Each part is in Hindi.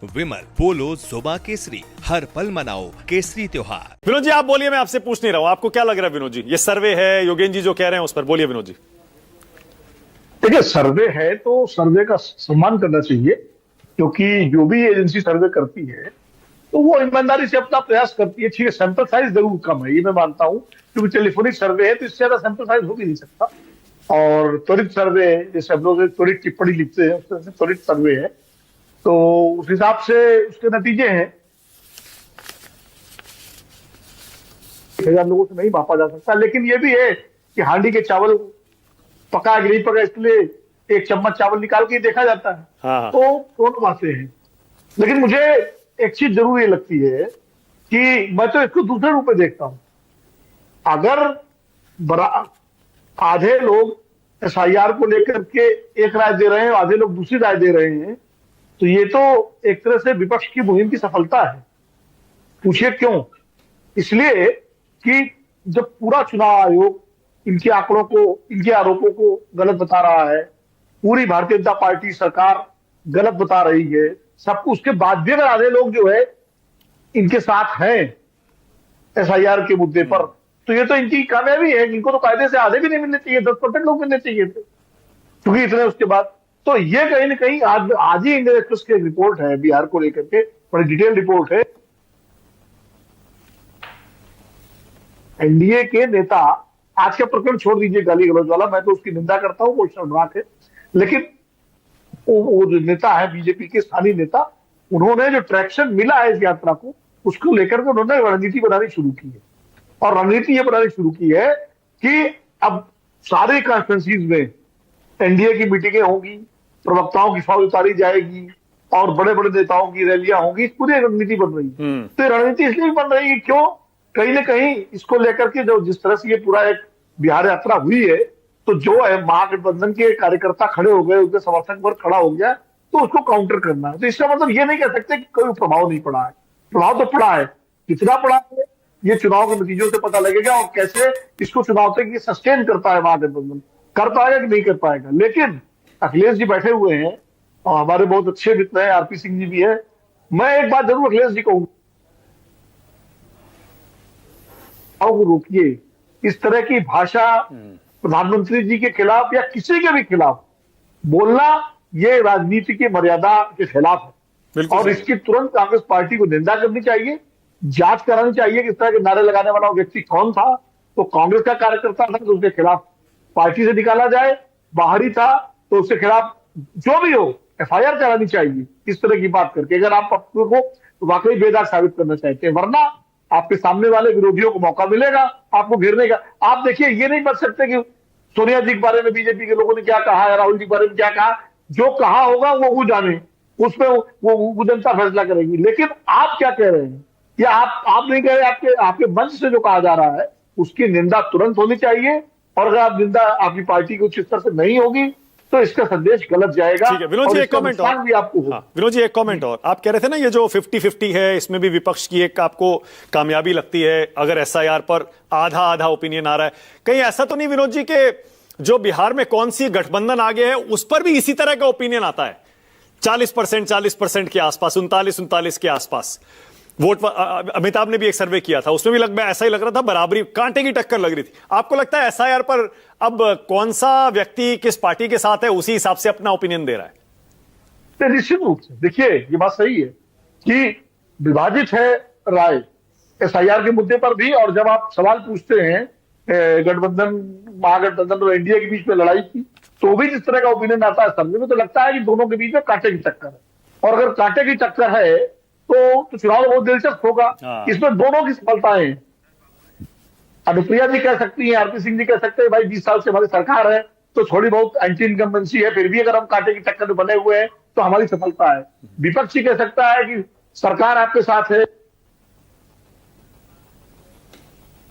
विमल, पोलो, जोमा केसरी, हर पल मनाओ केसरी त्योहार। विनोद जी आप बोलिए, मैं आपसे पूछ नहीं रहा हूं, आपको क्या लग रहा है विनोद जी? ये सर्वे है, योगेन जी जो कह रहे हैं उस पर बोलिए विनोद जी। देखिए, सर्वे है तो सर्वे का सम्मान करना चाहिए, क्योंकि जो भी एजेंसी सर्वे करती है तो वो ईमानदारी से अपना प्रयास करती है। ठीक है, सैंपल साइज जरूर कम है, ये मैं मानता हूं, क्योंकि टेलीफोनिक सर्वे है तो इससे ज्यादा सैंपल साइज हो भी नहीं सकता। और त्वरित सर्वे, जैसे हम लोग त्वरित टिप्पणी लिखते हैं, उस तरह से त्वरित सर्वे है, तो उस हिसाब से उसके नतीजे हैं। 1,000 लोगों से नहीं मापा जा सकता, लेकिन ये भी है कि हांडी के चावल पका कि नहीं पका, इसलिए एक चम्मच चावल निकाल के देखा जाता है। हाँ। तो दोनों बातें हैं, लेकिन मुझे एक चीज जरूर ये लगती है कि मैं तो इसको दूसरे रूप में देखता हूं। अगर आधे लोग एसआईआर को लेकर के एक राय दे रहे हैं, आधे लोग दूसरी राय दे रहे हैं, तो ये तो एक तरह से विपक्ष की मुहिम की सफलता है। पूछिए क्यों? इसलिए कि जब पूरा चुनाव आयोग इनके आंकड़ों को, इनके आरोपों को गलत बता रहा है, पूरी भारतीय जनता पार्टी सरकार गलत बता रही है, सब कुछ के बाद भी अगर आधे लोग जो है इनके साथ हैं एसआईआर के मुद्दे पर, तो ये तो इनकी कामयाबी है। इनको तो कायदे से आधे भी नहीं मिलने चाहिए, 10% लोग मिलने चाहिए थे, क्योंकि इतने उसके बाद। तो ये कहीं ना कहीं आज ही इंडियन एक्सप्रेस की एक रिपोर्ट है बिहार को लेकर के, बड़ी डिटेल रिपोर्ट है। एनडीए के नेता, आज का प्रकरण छोड़ दीजिए गाली गलौज वाला, मैं तो उसकी निंदा करता हूं, वो शर्मनाक है, लेकिन वो जो नेता है बीजेपी के स्थानीय नेता, उन्होंने जो ट्रैक्शन मिला है इस यात्रा को, उसको लेकर के उन्होंने रणनीति बनानी शुरू की है। और रणनीति ये बनानी शुरू की है कि अब सारे कॉन्स्टिट्यूंसीज में एनडीए की मीटिंगें होंगी, प्रवक्ताओं की फौज उतारी जाएगी और बड़े बड़े नेताओं की रैलियां होंगी। इस पूरी रणनीति बन रही है। तो रणनीति इसलिए बन रही है, क्यों? कहीं ना कहीं इसको लेकर के जो जिस तरह से ये पूरा एक बिहार यात्रा हुई है, तो जो है महागठबंधन के कार्यकर्ता खड़े हो गए, उनके समर्थक वर्ग खड़ा हो गया, तो उसको काउंटर करना है। तो इसका मतलब ये नहीं कह सकते कि कोई प्रभाव नहीं पड़ा है। प्रभाव तो पड़ा है, कितना पड़ा है ये चुनाव के नतीजों से पता लगेगा, और कैसे इसको चुनाव तक ये सस्टेन करता है महागठबंधन, कर पाएगा कि नहीं कर पाएगा। लेकिन अखिलेश जी बैठे हुए हैं और हमारे बहुत अच्छे मित्र हैं, आरपी सिंह जी भी है। मैं एक बात जरूर अखिलेश जी कहूंगा, रोकिए इस तरह की भाषा प्रधानमंत्री जी के खिलाफ या किसी के भी खिलाफ बोलना, ये राजनीति की मर्यादा के खिलाफ है। और इसकी तुरंत कांग्रेस पार्टी को निंदा करनी चाहिए, जांच करानी चाहिए कि इस तरह के नारे लगाने वाला व्यक्ति कौन था। तो कांग्रेस का कार्यकर्ता था तो उसके खिलाफ पार्टी से निकाला जाए, बाहरी था तो उसके खिलाफ जो भी हो एफआईआर करानी चाहिए इस तरह की बात करके, अगर आप अपने को वाकई बेदाग साबित करना चाहते हैं। वरना आपके सामने वाले विरोधियों को मौका मिलेगा आपको घेरने का। आप देखिए, ये नहीं बच सकते कि सोनिया जी के बारे में बीजेपी के लोगों ने क्या कहा है, राहुल जी के बारे में क्या कहा। जो कहा होगा वो जाने, उसमें वो जनता फैसला करेगी। लेकिन आप क्या कह रहे हैं, या आप नहीं कह रहे, आपके मंच से जो कहा जा रहा है उसकी निंदा तुरंत होनी चाहिए। और अगर आप निंदा आपकी पार्टी की उच्च स्तर से नहीं होगी तो इसका संदेश गलत जाएगा। ठीक है विनोद जी, एक कमेंट और भी आपको हो। विनोद जी एक कमेंट और, आप कह रहे थे ना ये जो 50-50 है, इसमें भी विपक्ष की एक आपको कामयाबी लगती है, अगर एसआईआर पर आधा आधा ओपिनियन आ रहा है, कहीं ऐसा तो नहीं विनोद जी के जो बिहार में कौन सी गठबंधन आगे है उस पर भी इसी तरह का ओपिनियन आता है? 40% के आसपास, 39 के आसपास वोट। अमिताभ ने भी एक सर्वे किया था, उसमें भी ऐसा ही लग रहा था, बराबरी, कांटे की टक्कर लग रही थी। आपको लगता है एसआईआर पर अब कौन सा व्यक्ति किस पार्टी के साथ है उसी हिसाब से अपना ओपिनियन दे रहा है? निश्चित रूप से देखिए, ये बात सही है कि विभाजित है राय एसआईआर के मुद्दे पर भी। और जब आप सवाल पूछते हैं गठबंधन, महागठबंधन और एनडीए के बीच में लड़ाई की, तो भी जिस तरह का ओपिनियन आता है सर्वे में, तो लगता है कि दोनों के बीच में कांटे की टक्कर है। और अगर कांटे की टक्कर है तो चुनाव बहुत दिलचस्प होगा। इसमें दोनों की सफलताएं हैं। अनुप्रिया जी कह सकती हैं, आरपी सिंह जी कह सकते हैं, भाई 20 साल से हमारी सरकार है तो थोड़ी बहुत एंटी इनकम्बेंसी है, फिर भी अगर हम कांटे की टक्कर में बने हुए हैं तो हमारी सफलता है। विपक्षी कह सकता है कि सरकार आपके साथ है,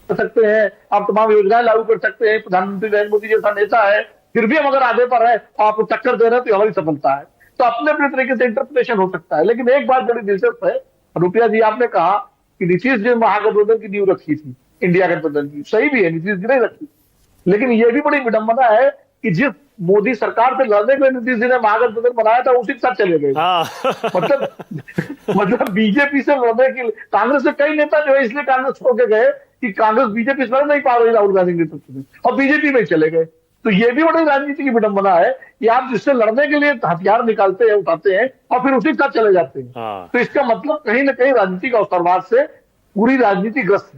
कर सकते हैं, आप तमाम योजनाएं लागू कर सकते हैं, प्रधानमंत्री नरेंद्र मोदी जैसा नेता है, फिर भी हम अगर आधे पर है आपको टक्कर दे रहे हैं तो हमारी सफलता है। तो अपने अपने तरीके से इंटरप्रिटेशन हो सकता है। लेकिन एक बात बड़ी दिलचस्प है, अनुप्रिया जी आपने कहा कि नीतीश जी महागठबंधन की नींव रखी थी, इंडिया गठबंधन की, सही भी है, नीतीश जी ने रखी। लेकिन यह भी बड़ी विडंबना है कि जिस मोदी सरकार से लड़ने के लिए नीतीश जी ने महागठबंधन बनाया था, उसी के साथ चले गए। हाँ मतलब बीजेपी से लड़ने के लिए कांग्रेस के कई नेता जो है इसलिए कांग्रेस छोड़ के गए कि कांग्रेस बीजेपी से लड़ नहीं पा रही राहुल गांधी के नेतृत्व में, और बीजेपी में चले गए। तो ये भी बड़ी राजनीति की विडंबना है कि आप जिससे लड़ने के लिए हथियार निकालते हैं, उठाते हैं, और फिर उसी के साथ चले जाते हैं। हाँ। तो इसका मतलब कहीं ना कहीं राजनीतिक अवसरवाद से पूरी राजनीति ग्रस्त है।